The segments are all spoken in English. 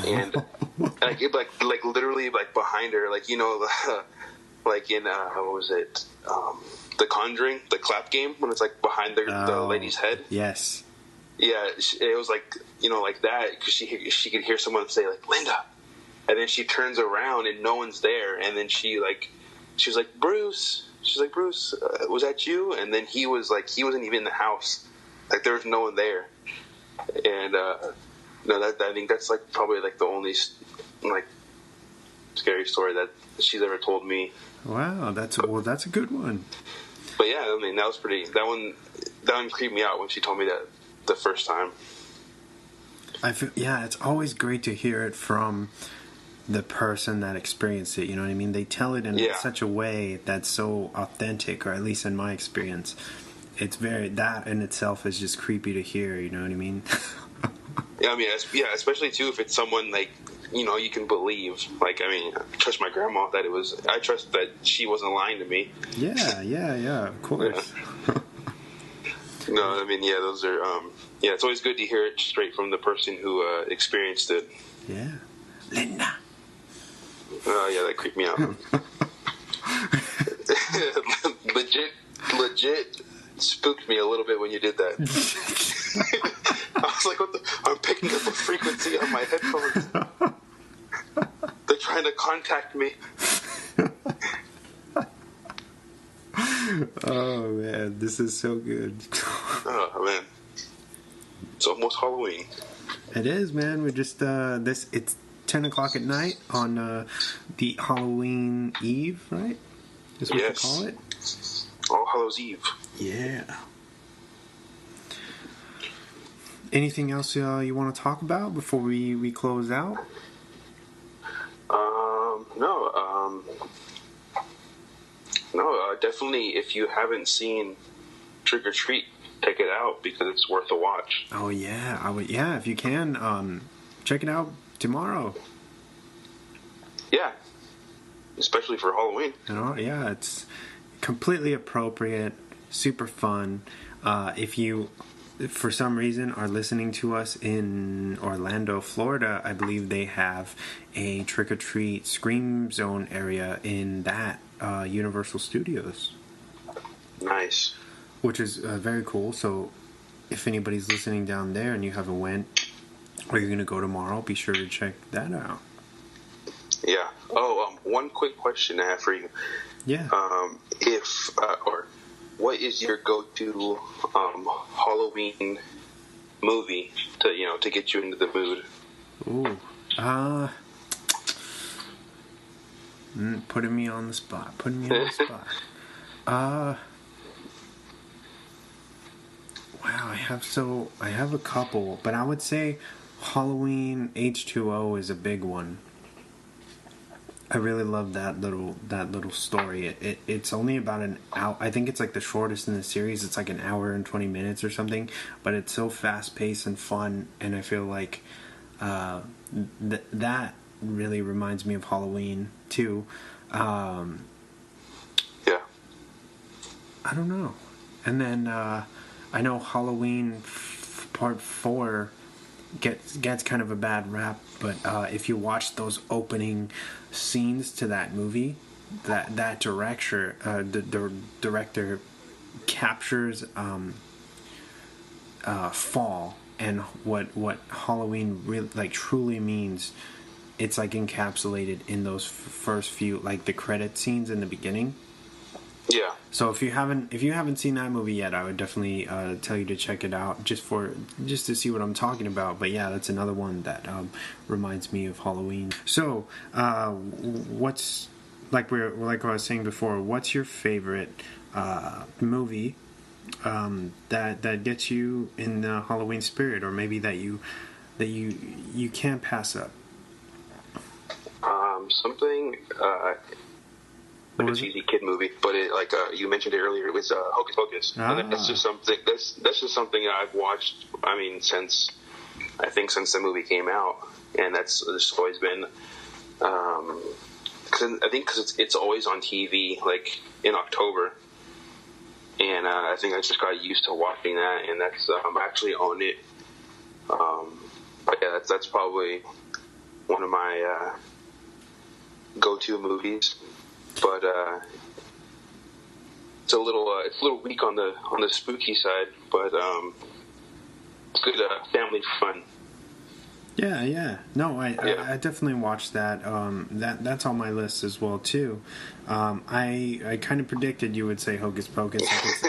and like literally like behind her, like like in what was it, The Conjuring, the clap game, when it's like behind the lady's head. Yes. Yeah, it was like like that, because she could hear someone say like Linda, and then she turns around and no one's there, and then she was like Bruce. She's like, Bruce, was that you? And then he wasn't even in the house. Like, there was no one there. And no, I think that's like probably like the only like scary story that she's ever told me. Wow, that's a good one. But yeah, I mean, that one creeped me out when she told me that the first time. It's always great to hear it from the person that experienced it. You know what I mean? They tell it in such a way that's so authentic, or at least in my experience, that in itself is just creepy to hear. You know what I mean? Yeah, I mean, especially too if it's someone like you can believe. Like, I mean, I trust my grandma I trust that she wasn't lying to me. Yeah, of course. Yeah. No, I mean, yeah, those are it's always good to hear it straight from the person who experienced it. Yeah, Linda. Oh yeah, that creeped me out. legit spooked me a little bit when you did that. I was like, what I'm picking up a frequency on my headphones. They're trying to contact me. Oh man, this is so good. Oh man, it's almost Halloween. It is, man. We're just it's 10 o'clock at night on the Halloween Eve, right? Is what you call it? All Hallows Eve. Yeah. Anything else you want to talk about before we close out? No, definitely. If you haven't seen Trick or Treat, check it out because it's worth a watch. Oh yeah, I would. Yeah, if you can, check it out tomorrow. Yeah, especially for Halloween. Yeah, it's completely appropriate, super fun. If you, for some reason, are listening to us in Orlando, Florida, I believe they have a Trick or Treat Scream Zone area in that Universal Studios. Nice. Which is very cool. So if anybody's listening down there and you haven't went, or you're going to go tomorrow, be sure to check that out. Yeah. Oh, one quick question I have for you. Yeah. What is your go-to Halloween movie to get you into the mood? Ooh. Putting me on the spot. Wow, I have a couple, but I would say Halloween H2O is a big one. I really love that little story. It's only about an hour. I think it's like the shortest in the series. It's like an hour and 20 minutes or something, but it's so fast paced and fun, and I feel like that really reminds me of Halloween too. Yeah. I don't know. And then I know Halloween Part 4 gets kind of a bad rap, but if you watch those opening scenes to that movie, that director the director captures fall and what Halloween really truly means. It's like encapsulated in those first few, like the credit scenes in the beginning. Yeah. So if you haven't seen that movie yet, I would definitely tell you to check it out just to see what I'm talking about. But yeah, that's another one that reminds me of Halloween. So what's like I was saying before, what's your favorite movie that gets you in the Halloween spirit, or maybe that you can't pass up? Something like a cheesy kid movie, but you mentioned it earlier, it was Hocus Pocus. And that's just something I've watched. I mean, since the movie came out, and that's just always been. Because it's always on TV, like in October, and I think I just got used to watching that, and that's I'm actually on it. But yeah, that's probably one of my go-to movies, but it's a little weak on the spooky side, but it's good family fun. Yeah. No, I definitely watched that. That's on my list as well too. I kind of predicted you would say Hocus Pocus.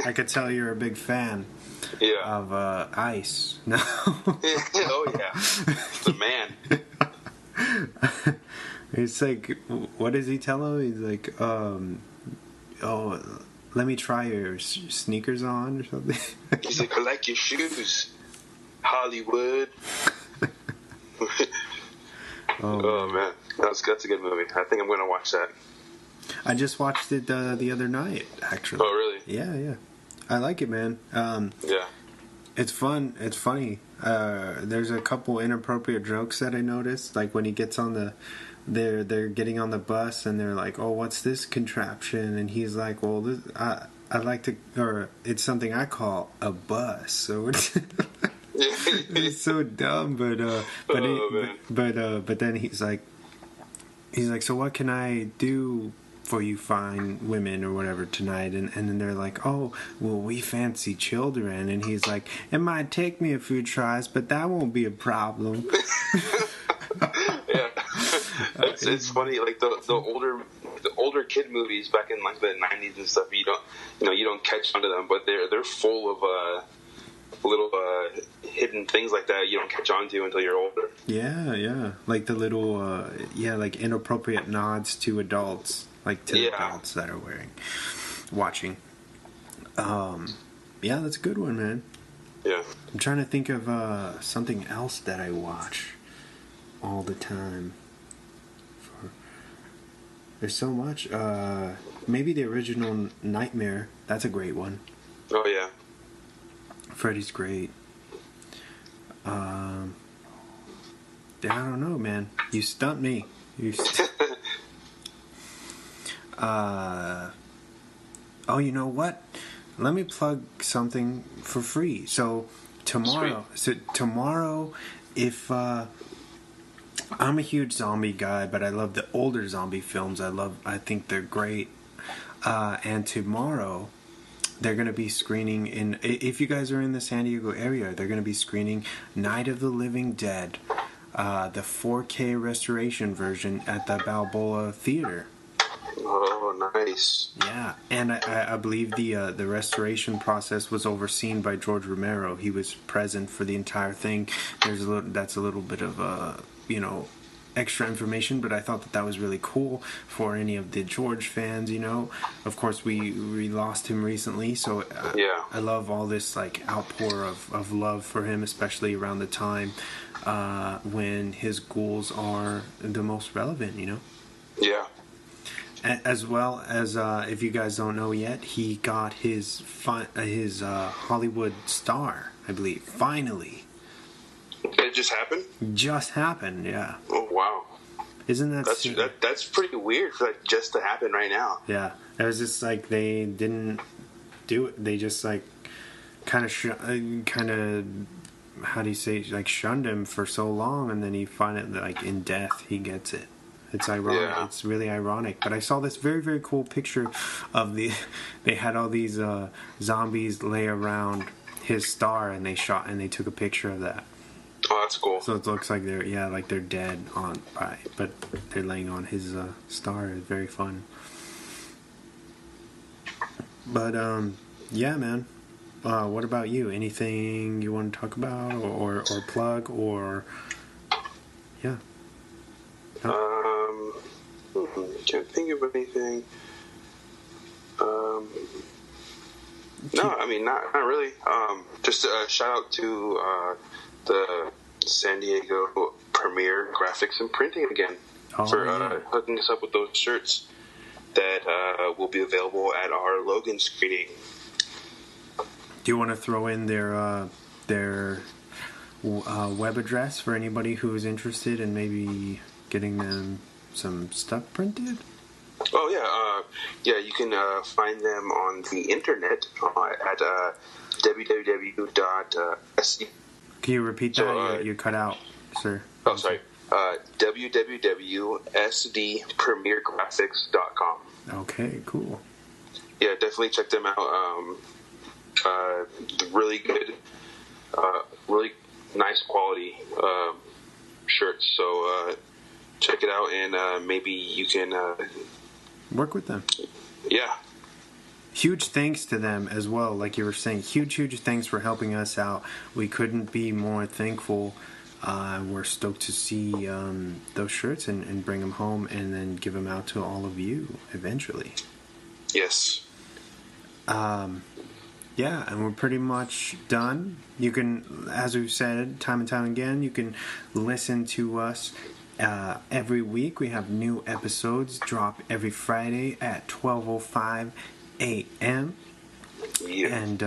I could tell you're a big fan. Yeah. Of Ice. No. Oh yeah, the man. It's like, what does he tell him? He's like, oh, let me try your sneakers on or something. He's like, I like your shoes, Hollywood. Oh man, that's a good movie. I think I'm going to watch that. I just watched it the other night, actually. Oh really? Yeah. I like it, man. Yeah. It's fun. It's funny. There's a couple inappropriate jokes that I noticed, like when he gets on they're getting on the bus and they're like, "Oh, what's this contraption?" And he's like, "Well, I'd like to, or it's something I call a bus." So it's so dumb, but then he's like, "So what can I do for you fine women or whatever tonight?" And then they're like, "Oh, well, we fancy children." And he's like, "It might take me a few tries, but that won't be a problem." Yeah, it's funny. Like the older kid movies back in like the 90s and stuff. You don't catch onto them, but they're full of little hidden things like that you don't catch on to until you're older. Yeah. Like the little like inappropriate nods to adults. Like to adults that are watching. Yeah, that's a good one, man. Yeah. I'm trying to think of something else that I watch all the time. There's so much. Maybe the original Nightmare. That's a great one. Oh yeah. Freddy's great. I don't know, man. You stumped me. Oh, you know what? Let me plug something for free. So tomorrow, if I'm a huge zombie guy, but I love the older zombie films. I think they're great. And tomorrow, they're going to be screening if you guys are in the San Diego area, they're going to be screening Night of the Living Dead, the 4K restoration version at the Balboa Theater. Oh, nice. Yeah, and I believe the restoration process was overseen by George Romero. He was present for the entire thing. That's a little bit of extra information, but I thought that was really cool for any of the George fans. Of course we lost him recently, so I love all this like outpour of love for him, especially around the time when his ghouls are the most relevant. Yeah. As well as, if you guys don't know yet, he got his Hollywood star, I believe. Finally. It just happened? Just happened, yeah. Oh, wow. Isn't that... That's pretty weird for that just to happen right now. Yeah. It was just like they didn't do it. They just like kind of how do you say, like shunned him for so long, and then he finally, like in death, he gets it. It's ironic. Yeah. It's really ironic. But I saw this very, very cool picture of they had all these zombies lay around his star, and they took a picture of that. Oh, that's cool. So it looks like they're dead but they're laying on his star. It's very fun. But yeah, man. What about you? Anything you want to talk about or plug or yeah? Can't think of anything. No, I mean not really. Just a shout out to the San Diego Premiere Graphics and Printing again for hooking us up with those shirts that will be available at our Logan screening. Do you want to throw in their web address for anybody who is interested in maybe getting them some stuff printed? Oh yeah, you can find them on the internet at www.se. Can you repeat that? You cut out, sir. Oh, sorry. www.sdpremiergraphics.com. Okay, cool. Yeah, definitely check them out. Really good, really nice quality shirts. So check it out, and maybe you can work with them. Yeah. Huge thanks to them as well. Like you were saying, huge thanks for helping us out. We couldn't be more thankful. We're stoked to see those shirts and bring them home and then give them out to all of you eventually. Yes. Yeah, and we're pretty much done. You can, as we've said time and time again, you can listen to us every week. We have new episodes drop every Friday at 12:05 a.m. Yeah. And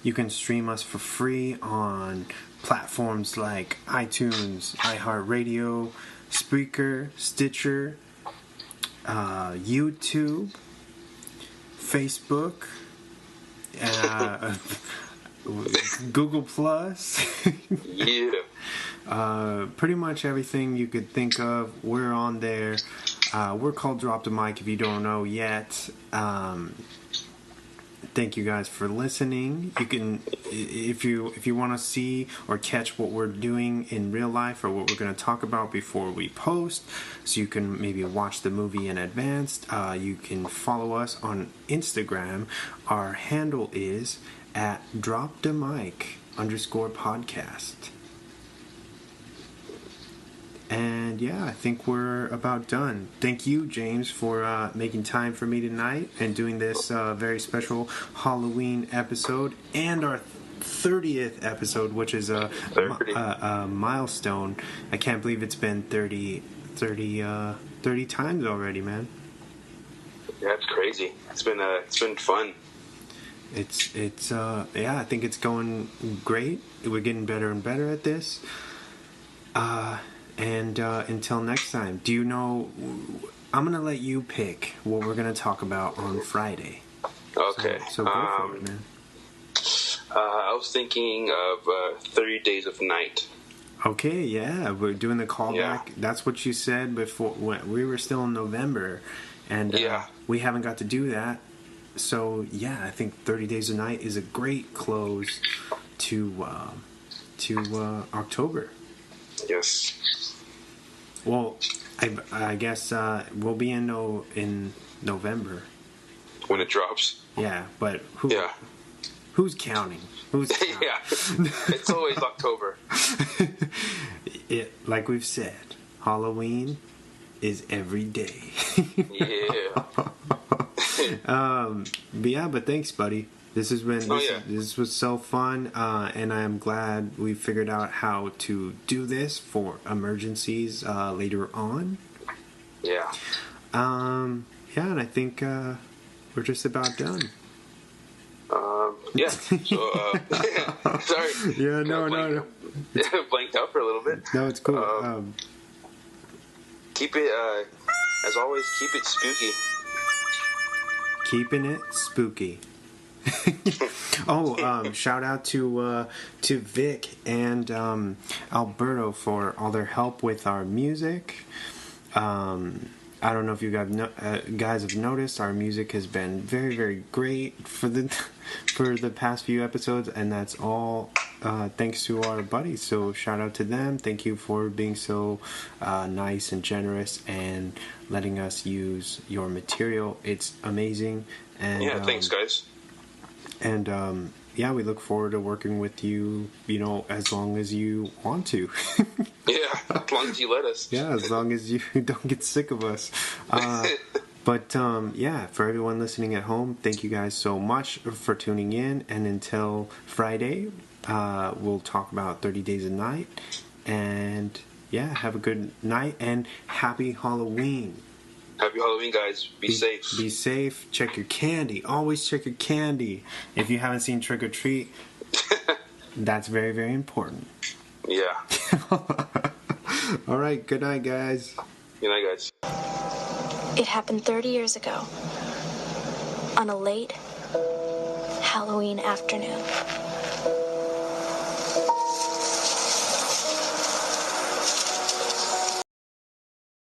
you can stream us for free on platforms like iTunes, iHeartRadio, Spreaker, Stitcher, YouTube, Facebook, Google Plus. Yeah. Pretty much everything you could think of, we're on there. We're called Drop the Mic if you don't know yet. Thank you guys for listening. You can, if you want to see or catch what we're doing in real life or what we're going to talk about before we post, so you can maybe watch the movie in advance, you can follow us on Instagram. Our handle is at @dropthemic_podcast. And yeah, I think we're about done. Thank you, James, for making time for me tonight and doing this very special Halloween episode and our 30th episode, which is a milestone. I can't believe it's been 30 times already, man. Yeah, it's crazy. It's been fun. It's I think it's going great. We're getting better and better at this. And until next time, do you know, I'm going to let you pick what we're going to talk about on Friday. Okay. So go for it, man. I was thinking of 30 Days of Night. Okay, yeah, we're doing the callback. Yeah. That's what you said before. When we were still in November, and we haven't got to do that. So, yeah, I think 30 Days of Night is a great close to October. Yes. Well, I guess we'll be in November when it drops. Yeah, but who's counting? Who's counting? Yeah, it's always October. Like we've said, Halloween is every day. Yeah. But thanks, buddy. This has been this was so fun, and I am glad we figured out how to do this for emergencies later on. Yeah. And I think we're just about done. Yeah. So, sorry. Yeah, no. Blanked out for a little bit. No, it's cool. Keep it, as always, keep it spooky. Keeping it spooky. Shout out to Vic and Alberto for all their help with our music. I don't know if you guys have noticed, our music has been very, very great for the past few episodes, and that's all thanks to our buddies. So shout out to them. Thank you for being so nice and generous and letting us use your material. It's amazing. And thanks, guys. And we look forward to working with you, as long as you want to. Yeah, as long as you let us. Yeah, as long as you don't get sick of us. But for everyone listening at home, thank you guys so much for tuning in. And until Friday, we'll talk about 30 Days a Night. And have a good night and happy Halloween. Happy Halloween, guys. Be safe. Be safe. Check your candy. Always check your candy. If you haven't seen Trick or Treat, that's very, very important. Yeah. All right. Good night, guys. Good night, guys. It happened 30 years ago on a late Halloween afternoon.